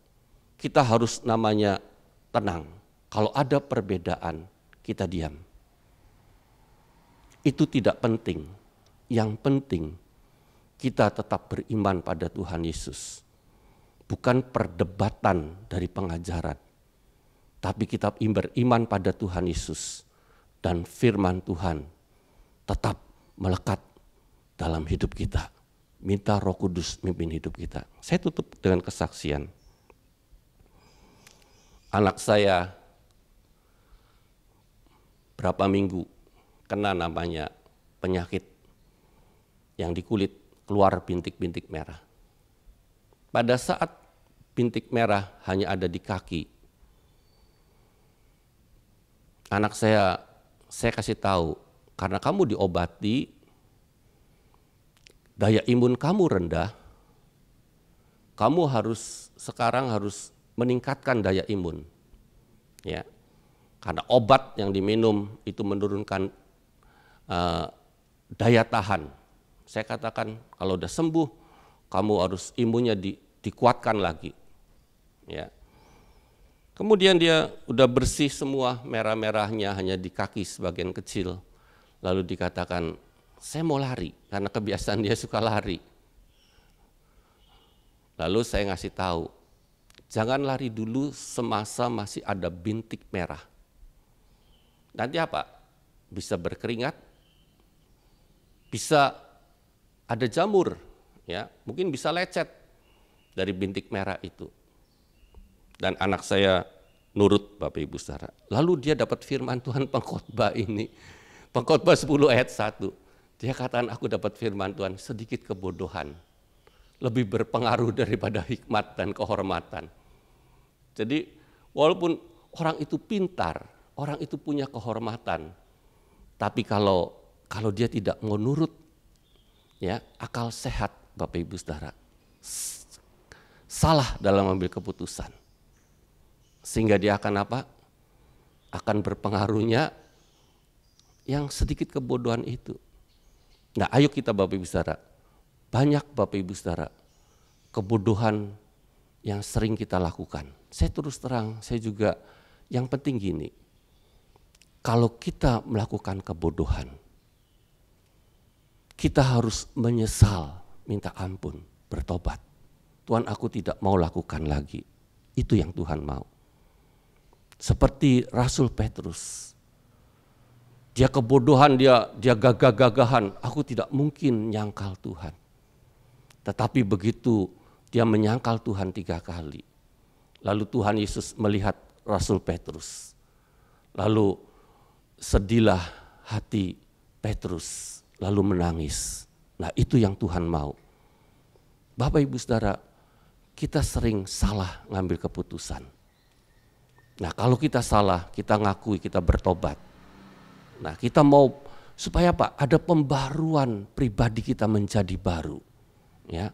Kita harus namanya tenang. Kalau ada perbedaan, kita diam. Itu tidak penting. Yang penting kita tetap beriman pada Tuhan Yesus. Bukan perdebatan dari pengajaran. Tapi kita beriman pada Tuhan Yesus. Dan firman Tuhan tetap melekat dalam hidup kita. Minta Roh Kudus mimpin hidup kita. Saya tutup dengan kesaksian. Anak saya berapa minggu kena namanya penyakit yang di kulit keluar bintik-bintik merah. Pada saat bintik merah hanya ada di kaki, anak saya kasih tahu, karena kamu diobati, daya imun kamu rendah, kamu sekarang harus meningkatkan daya imun. Ya. Karena obat yang diminum itu menurunkan daya tahan. Saya katakan kalau udah sembuh, kamu harus imunnya dikuatkan lagi. Ya. Kemudian dia udah bersih semua, merah-merahnya hanya di kaki sebagian kecil. Lalu dikatakan, saya mau lari, karena kebiasaan dia suka lari. Lalu saya ngasih tahu, jangan lari dulu semasa masih ada bintik merah. Nanti apa? Bisa berkeringat, bisa ada jamur, ya, mungkin bisa lecet dari bintik merah itu. Dan anak saya nurut, Bapak Ibu Saudara. Lalu dia dapat firman Tuhan pengkhotbah ini. Pengkhotbah 10 ayat 1. Dia katakan, aku dapat firman Tuhan, sedikit kebodohan lebih berpengaruh daripada hikmat dan kehormatan. Jadi walaupun orang itu pintar, orang itu punya kehormatan, tapi kalau dia tidak mau nurut, ya, akal sehat, Bapak Ibu Saudara, salah dalam mengambil keputusan. Sehingga dia akan apa? Akan berpengaruhnya yang sedikit kebodohan itu. Nah, ayo kita Bapak Ibu Saudara, banyak Bapak Ibu Saudara, kebodohan yang sering kita lakukan. Saya terus terang, saya juga yang penting gini, kalau kita melakukan kebodohan, kita harus menyesal, minta ampun, bertobat. Tuhan, aku tidak mau lakukan lagi. Itu yang Tuhan mau. Seperti Rasul Petrus. Dia kebodohan, dia gagah-gagahan. Aku tidak mungkin nyangkal Tuhan. Tetapi begitu dia menyangkal Tuhan 3 kali. Lalu Tuhan Yesus melihat Rasul Petrus. Lalu sedihlah hati Petrus, lalu menangis. Nah, itu yang Tuhan mau. Bapak Ibu Saudara, kita sering salah ngambil keputusan. Nah, kalau kita salah, kita ngakui, kita bertobat. Nah, kita mau supaya apa? Ada pembaruan pribadi kita menjadi baru. Ya.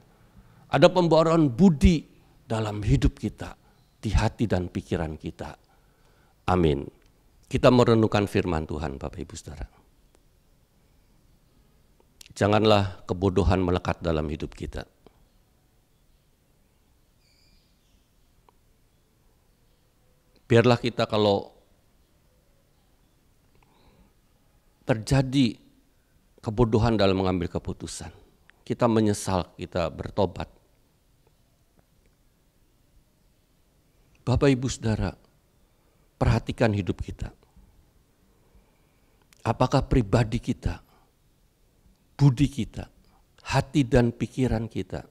Ada pembaruan budi dalam hidup kita, di hati dan pikiran kita. Amin. Kita merenungkan firman Tuhan, Bapak Ibu Saudara. Janganlah kebodohan melekat dalam hidup kita. Biarlah kita kalau terjadi kebodohan dalam mengambil keputusan, kita menyesal, kita bertobat. Bapak Ibu Saudara, perhatikan hidup kita. Apakah pribadi kita, budi kita, hati dan pikiran kita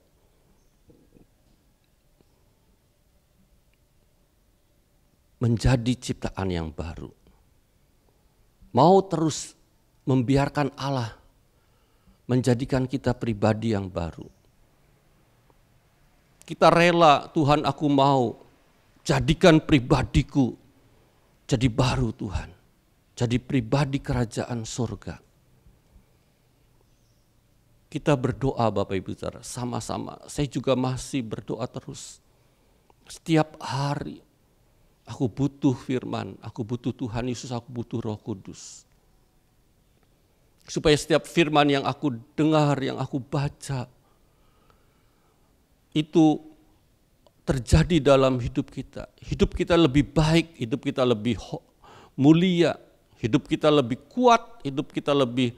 menjadi ciptaan yang baru? Mau terus membiarkan Allah menjadikan kita pribadi yang baru? Kita rela, Tuhan, aku mau jadikan pribadiku jadi baru, Tuhan. Jadi pribadi kerajaan surga. Kita berdoa, Bapak Ibu Saudara, sama-sama. Saya juga masih berdoa terus. Setiap hari aku butuh firman, aku butuh Tuhan Yesus, aku butuh Roh Kudus. Supaya setiap firman yang aku dengar, yang aku baca, itu terjadi dalam hidup kita. Hidup kita lebih baik, hidup kita lebih mulia, hidup kita lebih kuat, hidup kita lebih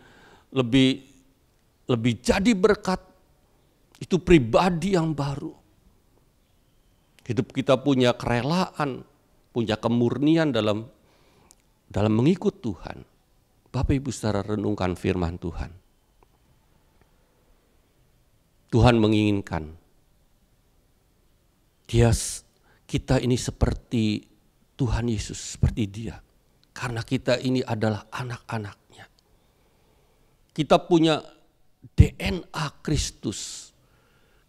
jadi berkat. Itu pribadi yang baru. Hidup kita punya kerelaan, punya kemurnian dalam mengikut Tuhan. Bapak Ibu Saudara, renungkan firman Tuhan. Tuhan menginginkan kita ini seperti Tuhan Yesus, seperti Dia. Karena kita ini adalah anak-anak-Nya. Kita punya DNA Kristus.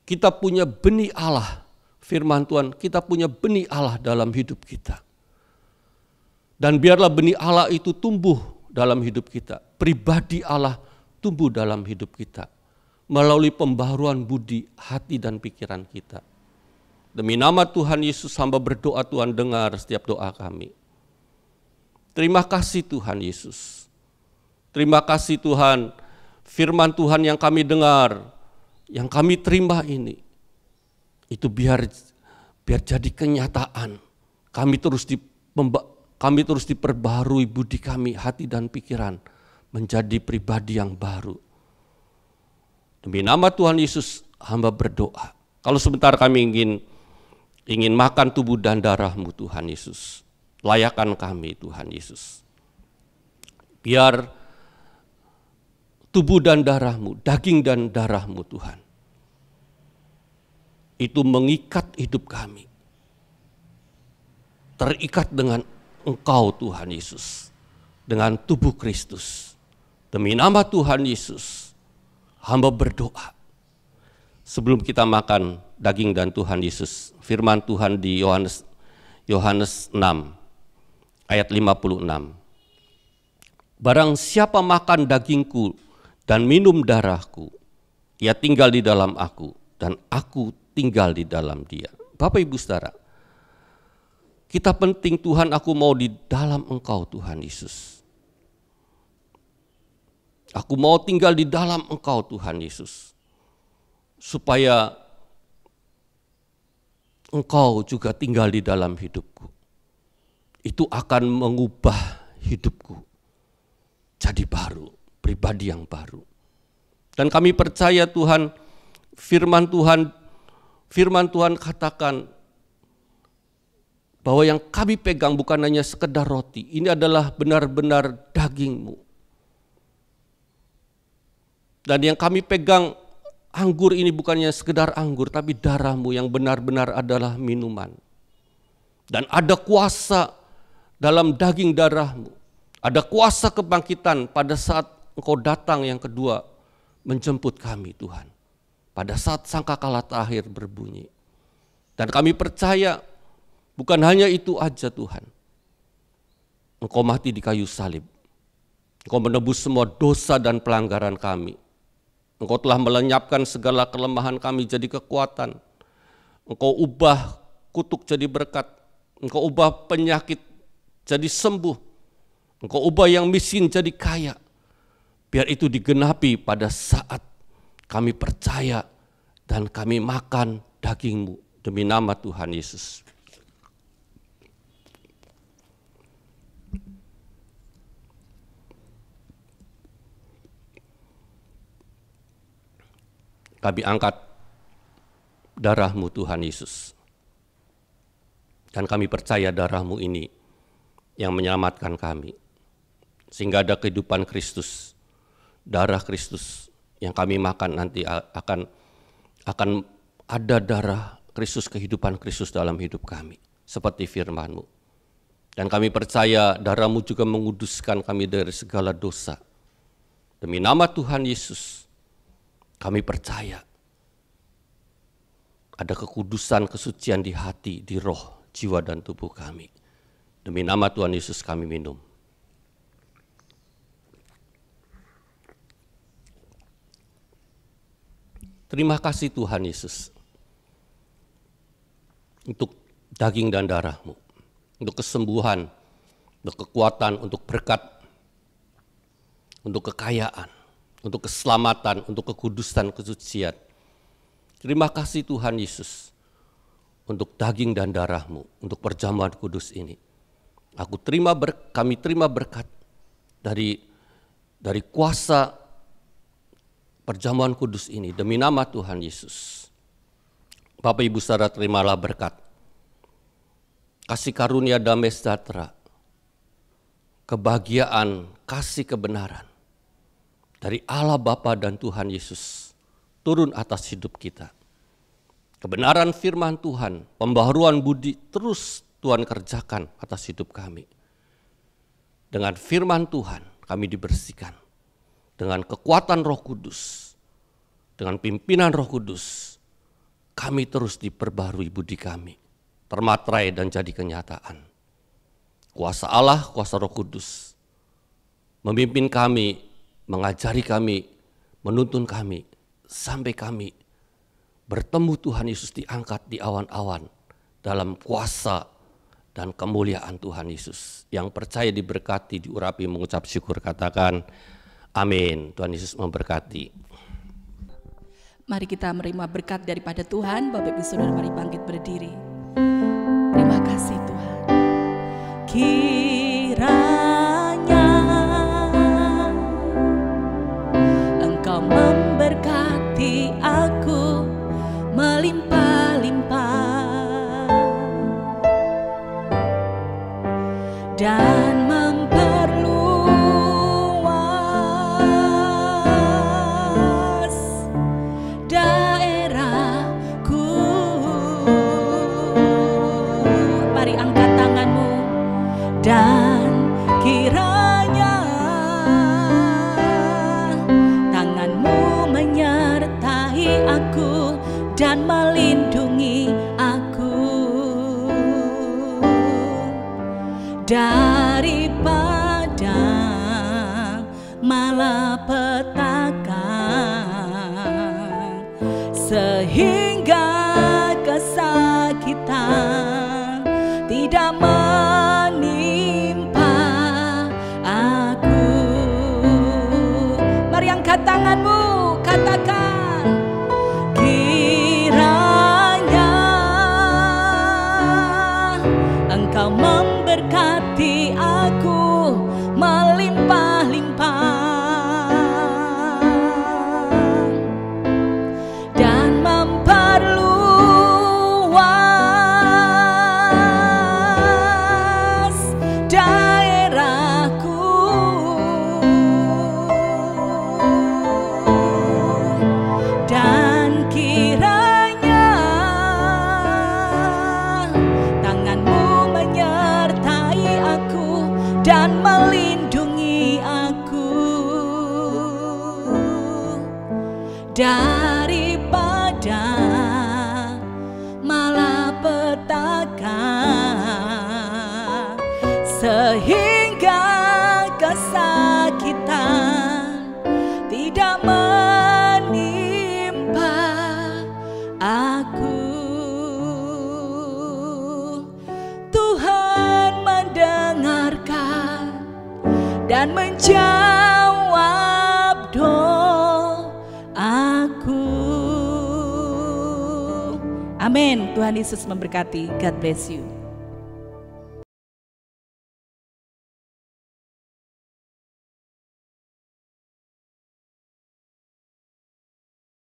Kita punya benih Allah. Firman Tuhan, kita punya benih Allah dalam hidup kita. Dan biarlah benih Allah itu tumbuh dalam hidup kita. Pribadi Allah tumbuh dalam hidup kita. Melalui pembaruan budi, hati dan pikiran kita. Demi nama Tuhan Yesus, hamba berdoa, Tuhan dengar setiap doa kami. Terima kasih Tuhan Yesus. Terima kasih Tuhan, firman Tuhan yang kami dengar, yang kami terima ini, itu biar jadi kenyataan. Kami terus diperbarui budi kami, hati dan pikiran, menjadi pribadi yang baru. Demi nama Tuhan Yesus, hamba berdoa. Kalau sebentar kami ingin makan tubuh dan darah-Mu Tuhan Yesus, layakan kami Tuhan Yesus. Biar tubuh dan darah-Mu, daging dan darah-Mu Tuhan, itu mengikat hidup kami. Terikat dengan Engkau Tuhan Yesus, dengan tubuh Kristus. Demi nama Tuhan Yesus, hamba berdoa. Sebelum kita makan daging dan Tuhan Yesus, firman Tuhan di Yohanes 6 ayat 56. Barang siapa makan dagingku dan minum darahku, ia tinggal di dalam aku dan aku tinggal di dalam dia. Bapak Ibu Saudara, kita penting Tuhan, aku mau di dalam Engkau Tuhan Yesus. Aku mau tinggal di dalam Engkau Tuhan Yesus. Supaya Engkau juga tinggal di dalam hidupku. Itu akan mengubah hidupku jadi baru, pribadi yang baru. Dan kami percaya Tuhan, firman Tuhan katakan bahwa yang kami pegang bukan hanya sekedar roti, ini adalah benar-benar daging-Mu. Dan yang kami pegang anggur ini bukannya sekedar anggur, tapi darah-Mu yang benar-benar adalah minuman. Dan ada kuasa dalam daging darah-Mu. Ada kuasa kebangkitan pada saat Engkau datang yang kedua menjemput kami Tuhan. Pada saat sangkakala terakhir berbunyi. Dan kami percaya bukan hanya itu aja Tuhan. Engkau mati di kayu salib. Engkau menebus semua dosa dan pelanggaran kami. Engkau telah melenyapkan segala kelemahan kami jadi kekuatan. Engkau ubah kutuk jadi berkat. Engkau ubah penyakit jadi sembuh. Engkau ubah yang miskin jadi kaya. Biar itu digenapi pada saat kami percaya dan kami makan daging-Mu demi nama Tuhan Yesus. Kami angkat darah-Mu Tuhan Yesus. Dan kami percaya darah-Mu ini yang menyelamatkan kami. Sehingga ada kehidupan Kristus, darah Kristus yang kami makan nanti akan ada darah Kristus, kehidupan Kristus dalam hidup kami. Seperti firman-Mu. Dan kami percaya darah-Mu juga menguduskan kami dari segala dosa. Demi nama Tuhan Yesus, kami percaya ada kekudusan, kesucian di hati, di roh, jiwa dan tubuh kami. Demi nama Tuhan Yesus kami minum. Terima kasih Tuhan Yesus untuk daging dan darah-Mu, untuk kesembuhan, untuk kekuatan, untuk berkat, untuk kekayaan, untuk keselamatan, untuk kekudusan, kesucian. Terima kasih Tuhan Yesus untuk daging dan darah-Mu, untuk perjamuan kudus ini. Kami terima berkat dari kuasa perjamuan kudus ini demi nama Tuhan Yesus. Bapak Ibu Saudara, terimalah berkat, kasih karunia damai sejahtera, kebahagiaan, kasih kebenaran dari Allah Bapa dan Tuhan Yesus turun atas hidup kita. Kebenaran firman Tuhan, pembaharuan budi terus Tuhan kerjakan atas hidup kami. Dengan firman Tuhan kami dibersihkan. Dengan kekuatan Roh Kudus, dengan pimpinan Roh Kudus, kami terus diperbarui budi kami, termaterai dan jadi kenyataan. Kuasa Allah, kuasa Roh Kudus, memimpin kami, mengajari kami, menuntun kami, sampai kami bertemu Tuhan Yesus diangkat di awan-awan dalam kuasa dan kemuliaan Tuhan Yesus. Yang percaya diberkati, diurapi, mengucap syukur, katakan amin. Tuhan Yesus memberkati. Mari kita menerima berkat daripada Tuhan. Bapak Ibu Saudara, mari bangkit berdiri. Terima kasih Tuhan. Kiranya Engkau memberkati aku melimpah-limpah dan memperluas daerahku. Mari angkat tanganmu dan kiranya tanganmu menyertai aku dan melindungi aku daripada malapetaka, sehingga kesakitan tidak menimpa aku. Mari angkat tanganmu, katakan kiranya daripada malapetaka, sehingga kesakitan tidak menimpa aku. Tuhan mendengarkan dan menjawab doaku. Amin. Tuhan Yesus memberkati. God bless you.